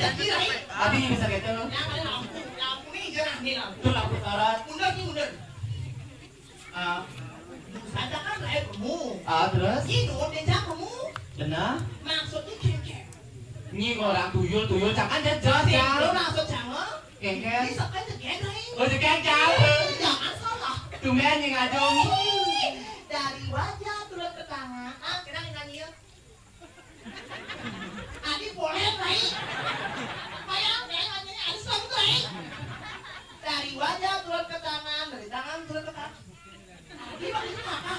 Tadi bisa gitu. Lampu nih jerah nih lampu. Itu lampu sorot. Mundur nih mundur. Saja kan lahir kamu. Terus? Ini desa kamu. Benar? Maksudnya cengkeh. Ini orang tuyul jangan jajah. Kalau maksud jangan. Kengkeng. Bisa kan cengkeh lain. Oh cengkeh jauh. Jangan salah. Tumben yang ngajong. Dari wajah turun ke tangan. Kira nyanyi ya. Adi boleh lain. Bayang nyanyi Adi selalu lain. Dari wajah turun ke tangan, dari tangan turun ke kaki. Adi maksudnya apa?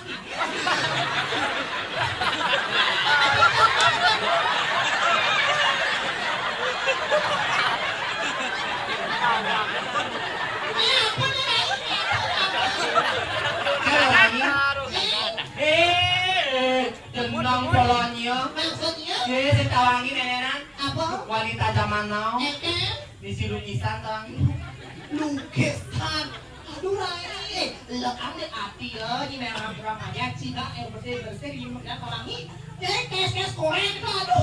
Tentang Polonia. Maksudnya? Saya tawangi nenenan. Apa? Wanita zaman now. Di si lukisan tawangi. Lukisan. Aduh Rai, lekang deh api ya, ini merah kurang aja, cina air bersih di medan tawangi. Jadi kes korek itu, aduh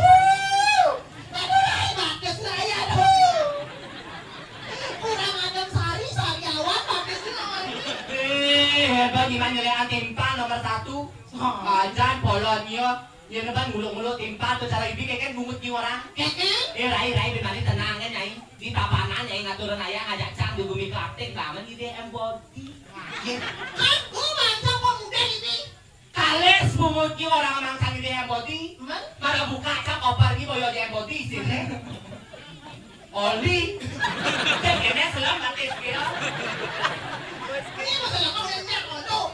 Rai, bakes saya, aduh. Kurang adem sariawan, bakes Rai. Hebat gimana nyelean timpa nomor 1. Ajan Polonia. Ya neban muluk-muluk timpa tuh cara ibi keken bungut ki orang. Keken? Rai bimani tenang kan nyai. Di tapanan nyai ngaturan ayah ngajak cang di bumi klakting banget di DM body. Kan gua mancang pemuda ini. Kales bungut ki orang mangsang di DM body. Mana buka cak opar ki boyo DM body sini. Oli. Kekene selam batis kira. Ini masalah kau yang nyak untuk.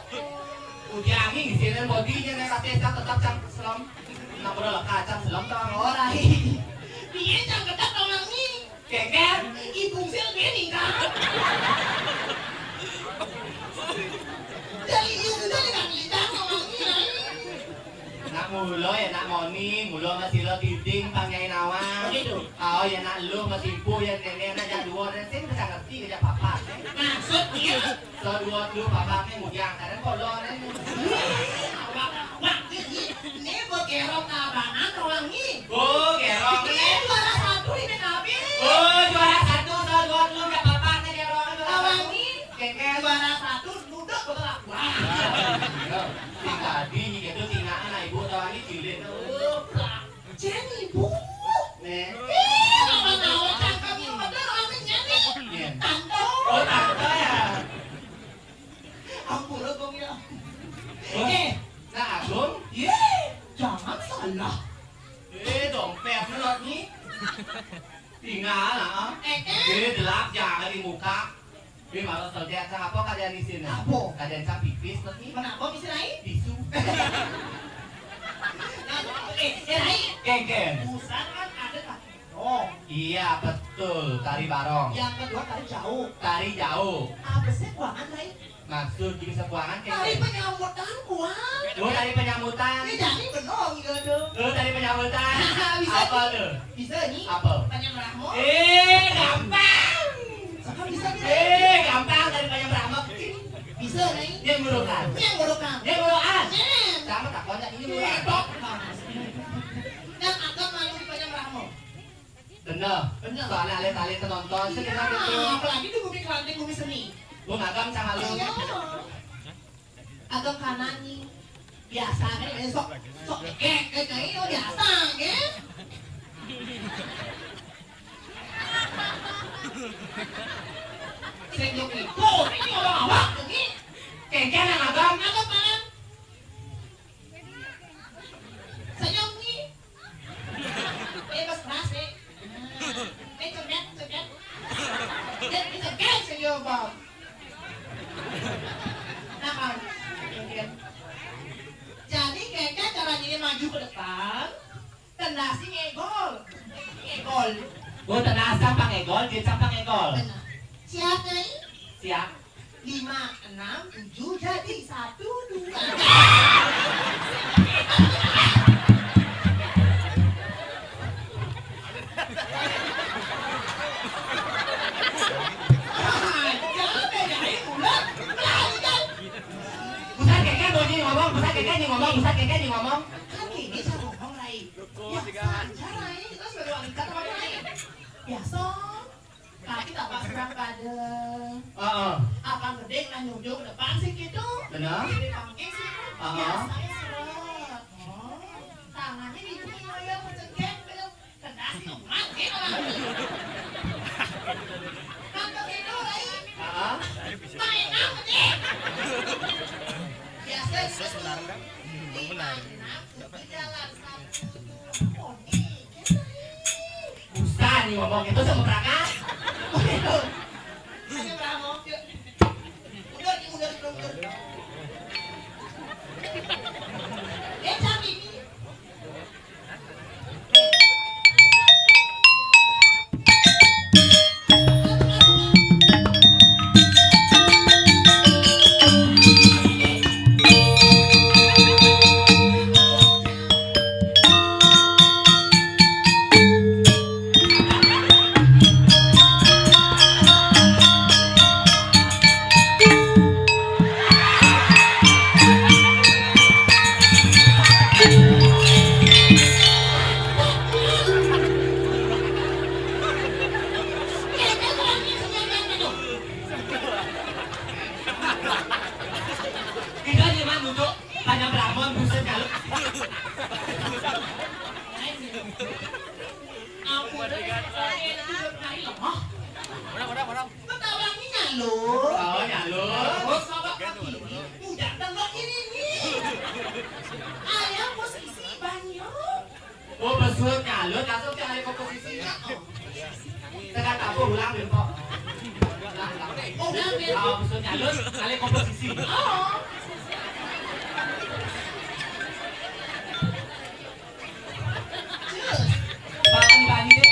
Ujangi di sini bodinya nih katanya tetap cang selam. Nak berolak kacang selam tang orang. Dia cang ketat orang ini. Keken. Ibu sil gini kan. Jadi ibu dari kan lidah orang ini. Nak mulo ya nak moni, mulo masih lo diding pangyai nawang. Oh ya nak lu masih pu ya nenek nak jadi dua dan sen bisa ngerti kerja papa. Maksudnya? So dua lu papa ke mujang karena kolon. Wah, ini buat kerong abangan orang ini. Oh kerong. Ini juara 1 ini nabi. Oh juara 1 so dua lu gak papa ke kerong. Orang ini Keke juara 1 duduk betul lah. Wah. Si tadi gitu singaan lah ibu tahu ini cilik. Jadi ibu. Nih. Awal-awal cangkemnya bener orangnya nih. Tante. Oh tante ya. Ampun Agong ya. Nah Agong. Jangan salah. Dompet lu nih. Tinggal lah. Gelap jangan di muka. Ini malah terlihat apa kalian di sini? Apa? Kalian cak pipis lagi? Kenapa bisa lain? Tisu. Lain. Kengken. Busan kan ada kaki. Oh. Iya betul. Tari barong. Yang kedua tari jauh. Tari jauh. Apa sih kuangan lain? Maksud di sebuangan Tari kengken. penyambutan kuang. Oh tari penyambutan. Ini jadi benong gitu. Tari penyambutan. Bisa Apa nih. tuh? Bisa nih. Apa? Penyamrahmu. Gampang. Sekarang bisa nih. Gampang dari banyak Brahma. Bisa nih. Dia ngurukan. Yang ngurukan. Dia ngurukan. Nen. Sama tak banyak ini Hedok. ngurukan. Dan akan malu di penyamrahmu. Bener. Soalnya alit-alit penonton. Sekitar itu. Apalagi di bumi kelanting bumi seni. Gue ngagam sama lu. Iya. Agak kanan nih. Biasa kan sok kayak itu biasa kan. Senjok itu, ini orang awak ini. Kengken yang ngagam. Agak kanan. Senyum nih. Bebas keras nih. Cegat. Jadi cegat senyum bang. Nah kan, jadi kayaknya cara ini maju ke depan, tendasi ngegol. Gue tenang sampang egol, dia sampang egol. Benar. Siap nih? Siap. 5, 6, 7, jadi 1, 2. Pusat kengken ngomong. Kan ini saya ngomong lain. Ya, cara ini kita sebagai wanita sama lain. biasa. Tapi tak pas serang pada Heeh. apa gede lah nyunjuk ke depan sih gitu. Benar? Di pangking sih. Biasanya seret. Tangannya digini ya mencengkek gitu. Kena sih emak gitu lah. Kantong itu lagi. Heeh. Main apa sih? Biasa gitu. Benar. Di jalan satu. Usah nih ngomong itu sama berangkat. Ayo Brahmo, yuk. Mundur. Jam ini. Kita cuma duduk tanya Brahmon buset kalau Aku udah saya tidur hari lemah. Mana? Ketawanginya lo. oh ya lo. Bos bawa kaki. Udah tengok ini nih. Ayah posisi banyak. Oh besut kalau langsung ke hari komposisi. Tekan tabu ulang dulu kok. Oh, udah biar. Oh besut kalau kali komposisi. Oh. Cus. Bahan itu.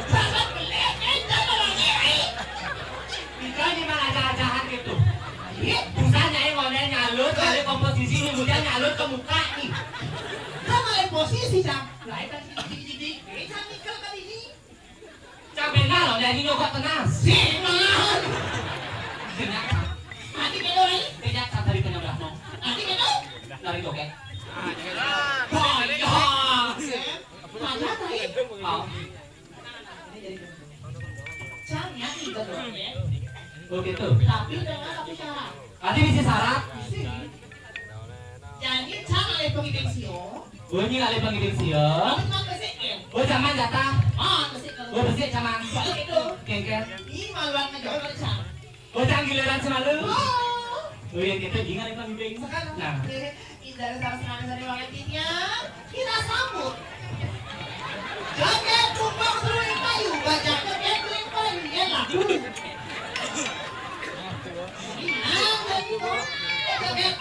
Sangat pelik, jangan lagi. Kita ini malah jahat-jahat gitu. Busanya yang ngomongnya nyalut kali komposisi kemudian nyalut ke muka nih. Sama yang posisi jam. Lah itu jadi. Jam mikir kali ini. Capek nggak loh dari nyokap tenang. Sinan. Kenapa? Hati kedo ini. Tidak dari penyebab no. Hati kedo. Dari joget. Banyak. Mana tadi? Oh, Caranya tiga dong ya. oh gitu. Tapi dengan satu syarat. Tadi bisa syarat. Jadi cara oleh pengiring sio. Bunyi kali pengiring sio. Tapi mah kesekian. Oh zaman jatah. Ah kesekian. Oh bersih caman. Balik itu. Kengker. Ini maluan ngejauh dari sana. Oh jangan giliran semalu. Oh. Oh yang kita ingat yang pengiring. Sekarang. Nah. Dari salah senang dari wanginya kita sambut. Joget tumpang seruling kayu, baca joget seruling kayu, ya laku. Nah, jadi joget.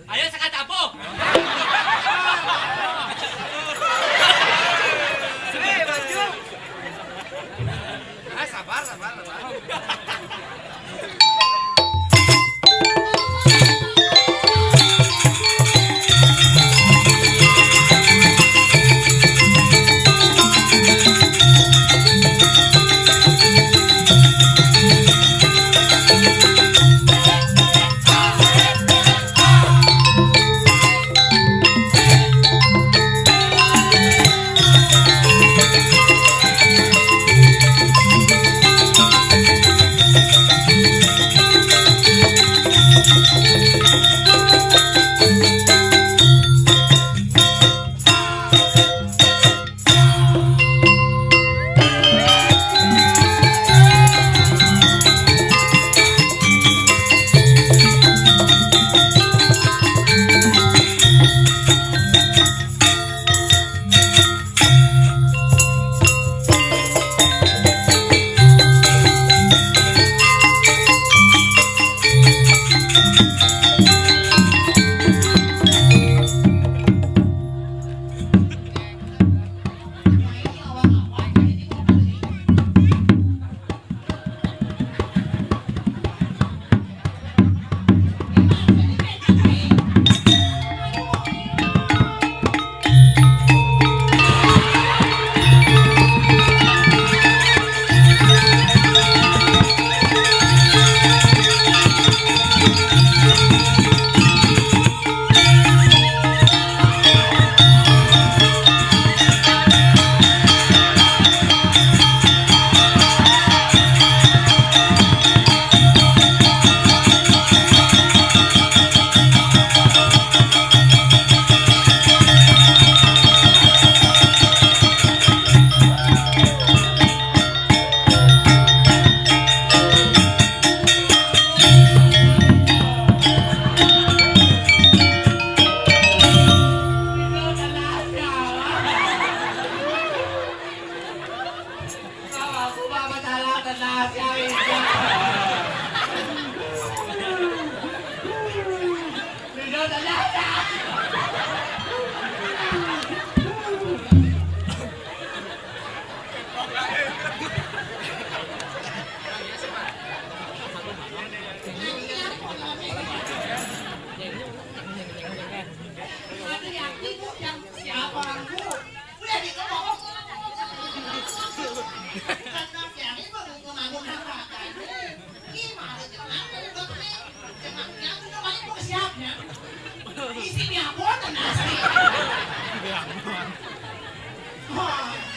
Ayo sekat tabung. Sini maju. Sabar.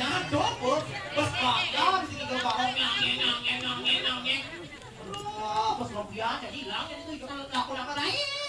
Jangan dobut, bos kaya di sini gue bawa nangeng. Bos Robian jadi hilang jadi itu laku-laku lain.